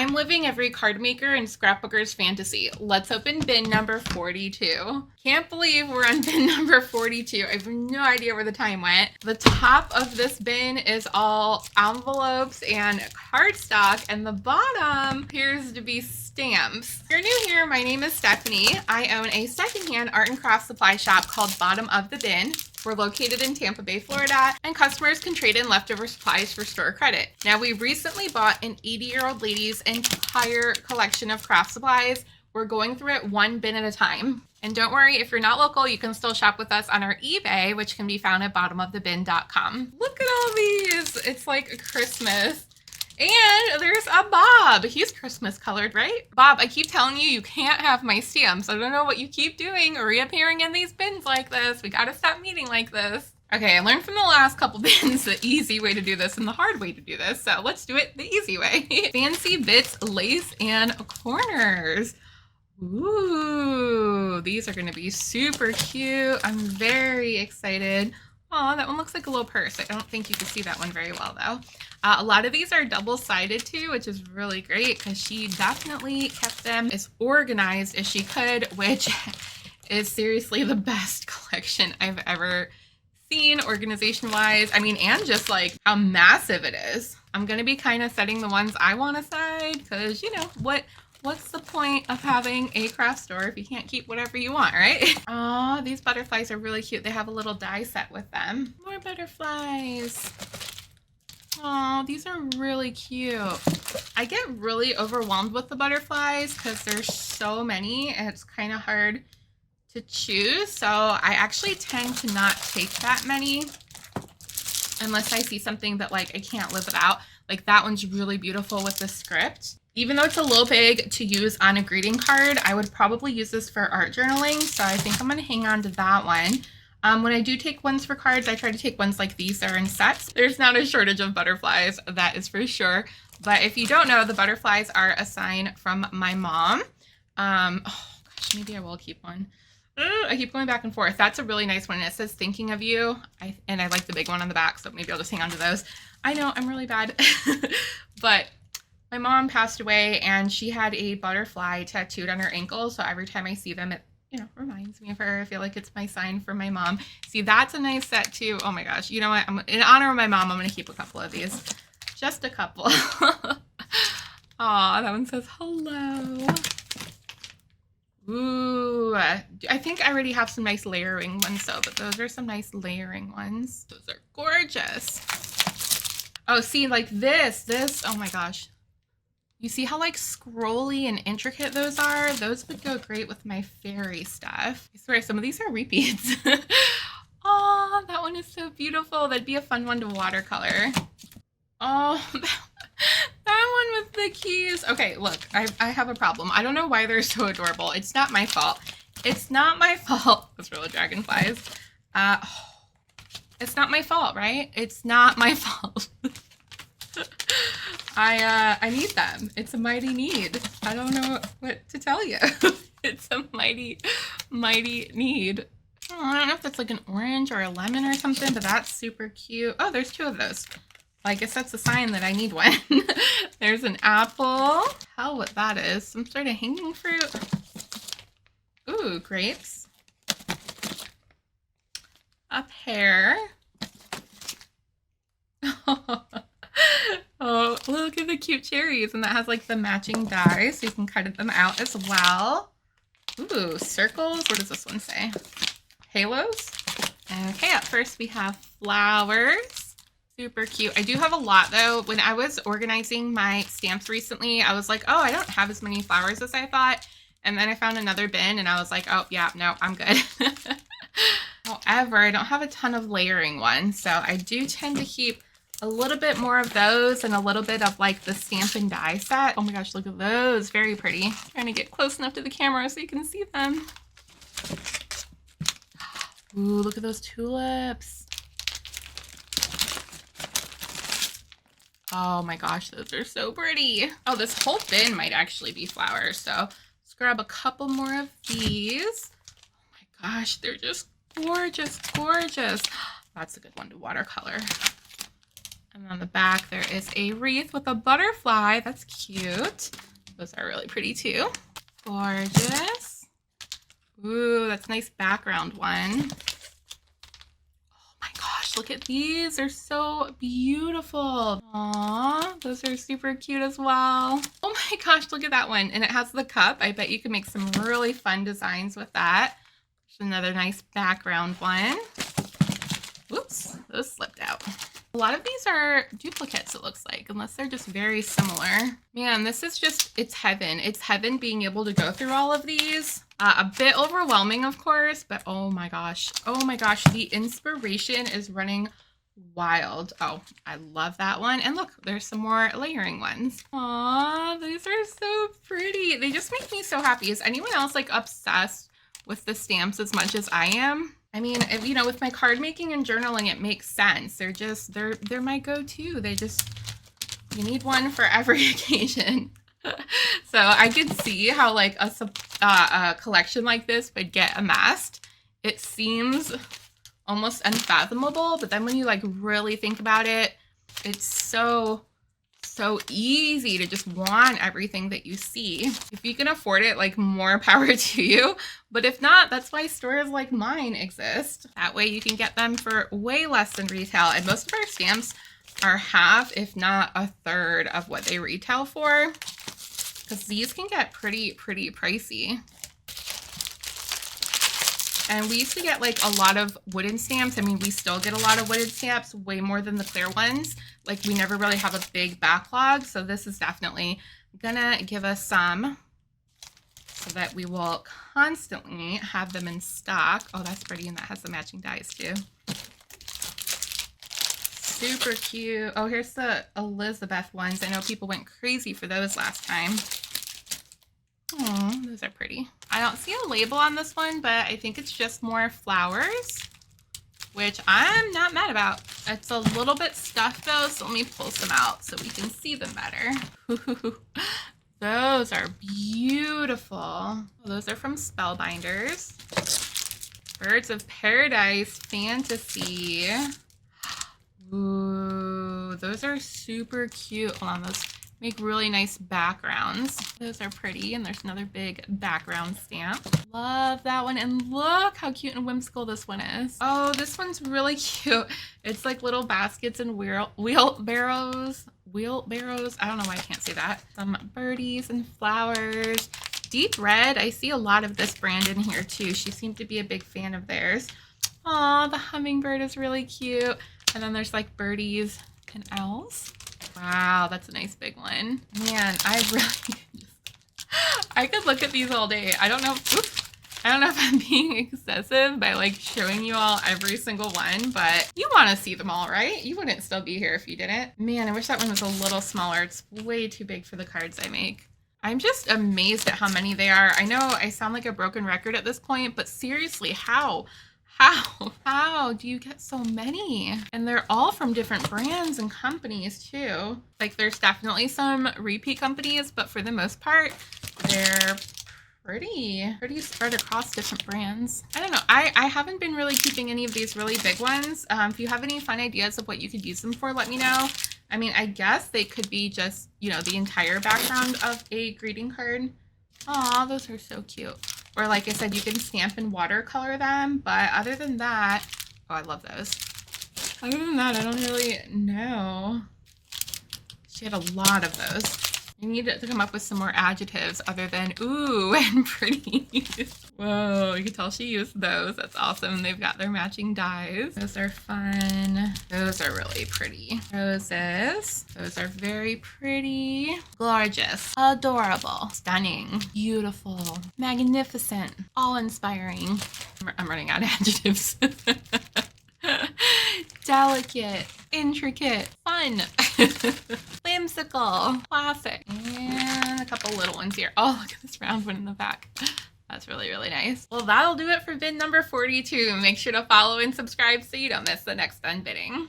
I'm living every card maker and scrapbooker's fantasy. Let's open bin number 42. Can't believe we're on bin number 42. I have no idea where the time went. The top of this bin is all envelopes and cardstock, and the bottom appears to be stamps. If you're new here, my name is Stephanie. I own a secondhand art and craft supply shop called Bottom of the Bin. We're located in Tampa Bay, Florida, and customers can trade in leftover supplies for store credit. Now, we recently bought an 80-year-old lady's entire collection of craft supplies. We're going through it one bin at a time. And don't worry, if you're not local, you can still shop with us on our eBay, which can be found at bottomofthebin.com. Look at all these. It's like a Christmas. And there's a Bob. He's Christmas colored, right? Bob, I keep telling you, you can't have my stamps. I don't know what you keep doing, reappearing in these bins like this. We gotta stop meeting like this. Okay, I learned from the last couple bins the easy way to do this and the hard way to do this. So let's do it the easy way. Fancy Bits, Lace, and Corners. Ooh, these are gonna be super cute. I'm very excited. Oh, that one looks like a little purse. I don't think you can see that one very well though. A lot of these are double-sided too, which is really great because she definitely kept them as organized as she could, which is seriously the best collection I've ever seen organization-wise. I mean, and just like how massive it is. I'm gonna be kind of setting the ones I want aside because, you know, what's the point of having a craft store if you can't keep whatever you want, right? Oh, these butterflies are really cute. They have a little die set with them. More butterflies. Oh, these are really cute. I get really overwhelmed with the butterflies because there's so many and it's kind of hard to choose. So I actually tend to not take that many unless I see something that like I can't live without. Like that one's really beautiful with the script. Even though it's a little big to use on a greeting card, I would probably use this for art journaling. So I think I'm going to hang on to that one. When I do take ones for cards, I try to take ones like these that are in sets. There's not a shortage of butterflies, that is for sure. But if you don't know, the butterflies are a sign from my mom. Oh gosh, maybe I will keep one. I keep going back and forth. That's a really nice one. It says thinking of you. And I like the big one on the back, so maybe I'll just hang on to those. I know I'm really bad, but my mom passed away and she had a butterfly tattooed on her ankle. So every time I see them, it, you know, reminds me of her. I feel like it's my sign for my mom. See, that's a nice set too. Oh my gosh. You know what? In honor of my mom, I'm going to keep a couple of these. Just a couple. Aw, that one says hello. Ooh, I think I already have some nice layering ones though, but those are some nice layering ones. Those are gorgeous. Oh, see, like this, oh my gosh. You see how like scrolly and intricate those are? Those would go great with my fairy stuff. I swear some of these are repeats. Oh, that one is so beautiful. That'd be a fun one to watercolor. Oh, that one with the keys. Okay, look, I have a problem. I don't know why they're so adorable. It's not my fault. It's not my fault. Those little dragonflies. It's not my fault, right? It's not my fault. I need them. It's a mighty need. I don't know what to tell you. It's a mighty, mighty need. Oh, I don't know if that's like an orange or a lemon or something, but that's super cute. Oh, there's two of those. Well, I guess that's a sign that I need one. There's an apple. Hell, what that is. Some sort of hanging fruit. Ooh, grapes. A pear. Oh, look at the cute cherries. And that has like the matching die, so you can cut them out as well. Ooh, circles. What does this one say? Halos. Okay, up first we have flowers. Super cute. I do have a lot though. When I was organizing my stamps recently, I was like, oh, I don't have as many flowers as I thought. And then I found another bin and I was like, oh yeah, no, I'm good. However, I don't have a ton of layering ones. So I do tend to keep a little bit more of those and a little bit of like the stamp and die set. Oh my gosh, look at those. Very pretty. Trying to get close enough to the camera so you can see them. Ooh, look at those tulips. Oh my gosh, those are so pretty. Oh, this whole bin might actually be flowers. So let's grab a couple more of these. Oh my gosh, they're just gorgeous, gorgeous. That's a good one to watercolor. And on the back, there is a wreath with a butterfly. That's cute. Those are really pretty too. Gorgeous. Ooh, that's a nice background one. Oh my gosh, look at these. They're so beautiful. Aww, those are super cute as well. Oh my gosh, look at that one. And it has the cup. I bet you can make some really fun designs with that. There's another nice background one. Whoops, those slipped out. A lot of these are duplicates, it looks like, unless they're just very similar. Man, this is just, it's heaven. It's heaven being able to go through all of these. A bit overwhelming, of course, but oh my gosh, the inspiration is running wild. Oh, I love that one. And look, there's some more layering ones. Aw, these are so pretty. They just make me so happy. Is anyone else like obsessed with the stamps as much as I am? I mean, if, you know, with my card making and journaling, it makes sense. They're my go-to. You need one for every occasion. So I could see how like a collection like this would get amassed. It seems almost unfathomable, but then when you like really think about it, it's so easy to just want everything that you see. If you can afford it, like, more power to you. But if not, that's why stores like mine exist. That way you can get them for way less than retail. And most of our stamps are half, if not a third of what they retail for. Because these can get pretty pricey. And we used to get like a lot of wooden stamps. I mean, we still get a lot of wooden stamps, way more than the clear ones. Like, we never really have a big backlog. So this is definitely gonna give us some so that we will constantly have them in stock. Oh, that's pretty. And that has the matching dies too. Super cute. Oh, here's the Elizabeth ones. I know people went crazy for those last time. Oh, those are pretty. I don't see a label on this one, but I think it's just more flowers, which I'm not mad about. It's a little bit stuffed though, so let me pull some out so we can see them better. Those are beautiful. Oh, those are from Spellbinders. Birds of Paradise Fantasy. Ooh, those are super cute. Hold on, those make really nice backgrounds. Those are pretty, and there's another big background stamp. Love that one, and look how cute and whimsical this one is. Oh, this one's really cute. It's like little baskets and wheelbarrows. I don't know why I can't say that. Some birdies and flowers. Deep red. I see a lot of this brand in here too. She seemed to be a big fan of theirs. Aw, the hummingbird is really cute. And then there's like birdies and owls. Wow, that's a nice big one. Man, I could look at these all day. I don't know if I'm being excessive by like showing you all every single one, but you want to see them all, right? You wouldn't still be here if you didn't. Man, I wish that one was a little smaller. It's way too big for the cards I make. I'm just amazed at how many they are. I know I sound like a broken record at this point, but seriously, how do you get so many? And they're all from different brands and companies too. Like, there's definitely some repeat companies, but for the most part, they're pretty spread across different brands. I don't know. I haven't been really keeping any of these really big ones. If you have any fun ideas of what you could use them for, let me know. I mean, I guess they could be just, you know, the entire background of a greeting card. Aw, those are so cute. Or like I said, you can stamp and watercolor them. But other than that, oh, I love those. Other than that, I don't really know. She had a lot of those. I need to come up with some more adjectives other than ooh and pretty. Whoa, you can tell she used those. That's awesome. They've got their matching dies. Those are fun. Those are really pretty. Roses. Those are very pretty. Gorgeous. Adorable. Stunning. Beautiful. Magnificent. Awe-inspiring. I'm running out of adjectives. Delicate, intricate, fun, whimsical, classic, and a couple little ones here. Oh, look at this round one in the back. That's really, really nice. Well, that'll do it for bin number 42. Make sure to follow and subscribe so you don't miss the next unbinning.